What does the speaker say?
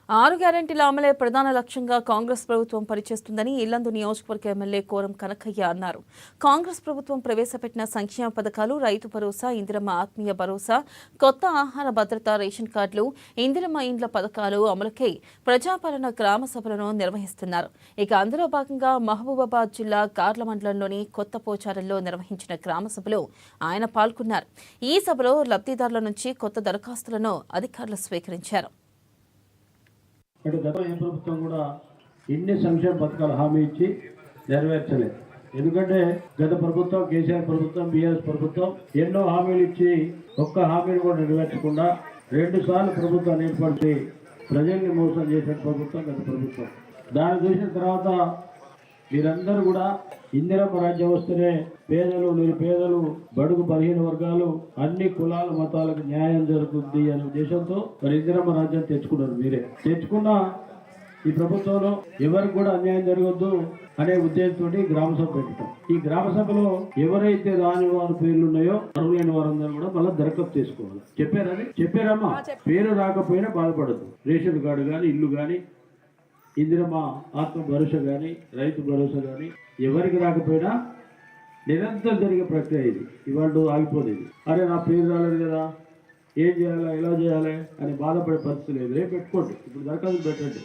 6 గ్యారెంటీల అమలే ప్రధాన లక్ష్యంగా కాంగ్రెస్ ప్రభుత్వం పనిచేస్తుందని ఇల్లందు నియోజకవర్గ ఎమ్మెల్యే కోరం కనకయ్య అన్నారు. కాంగ్రెస్ ప్రభుత్వం ప్రవేశపెట్టిన సంక్షేమ పథకాలు రైతు భరోసా, ఇందిరమ్మ ఆత్మీయ భరోసా, కొత్త ఆహార భద్రత రేషన్ కార్డులు, ఇందిరమ్మ ఇండ్ల పథకాలు అమలుకై ప్రజాపాలన గ్రామ సభలను నిర్వహిస్తున్నారు. ఇక అందులో భాగంగా మహబూబాబాద్ జిల్లా గార్ల మండలంలోని కొత్త పోచారంలో నిర్వహించిన గ్రామ సభలో ఆయన పాల్గొన్నారు. ఈ సభలో లబ్ధిదారుల నుంచి కొత్త దరఖాస్తులను అధికారులు స్వీకరించారు. గత ప్రభుత్వం కూడా ఇన్ని సంక్షేమ పథకాలు హామీ ఇచ్చి నెరవేర్చలేదు. ఎందుకంటే గత ప్రభుత్వం, కేసీఆర్ ప్రభుత్వం, బీఆర్ఎస్ ప్రభుత్వం ఎన్నో హామీలు ఇచ్చి ఒక్క హామీని కూడా నెరవేర్చకుండా 2 సార్లు ప్రభుత్వాన్ని ఏర్పడితే ప్రజల్ని మోసం చేసిన ప్రభుత్వం గత ప్రభుత్వం. దాన్ని చూసిన తర్వాత మీరందరూ కూడా ఇందిరమ్మ రాజ్యం వస్తేనే పేదలు, నిరుపేదలు, బడుగు బలహీన వర్గాలు, అన్ని కులాల మతాలకు న్యాయం జరుగుతుంది అనే ఉద్దేశంతో మరి ఇందిరమ్మ రాజ్యం తెచ్చుకున్నారు. మీరే తెచ్చుకున్న ఈ ప్రభుత్వంలో ఎవరికి కూడా అన్యాయం జరగద్దు అనే ఉద్దేశంతో గ్రామ సభ పెట్టడం. ఈ గ్రామ సభలో ఎవరైతే రాని వారి పేర్లు ఉన్నాయో అర్హులైన వారందరూ కూడా మళ్ళీ దరఖాస్తు చేసుకోవాలి. చెప్పారమ్మా? పేరు రాకపోయినా బాధపడద్దు. రేషన్ కార్డు కానీ, ఇల్లు కానీ, ఇందిరమ్మ ఆత్మ భరోసా కానీ, రైతు భరోసా కానీ ఎవరికి రాకపోయినా నిరంతరం జరిగే ప్రక్రియ ఇది. ఇవాళ ఆగిపోలేదు. అరే నా పేరు రాలేదు కదా, ఏం చేయాలా, ఎలా చేయాలి అని బాధపడే పరిస్థితి లేదు. రేపు పెట్టుకోండి, ఇప్పుడు దరఖాస్తు పెట్టండి.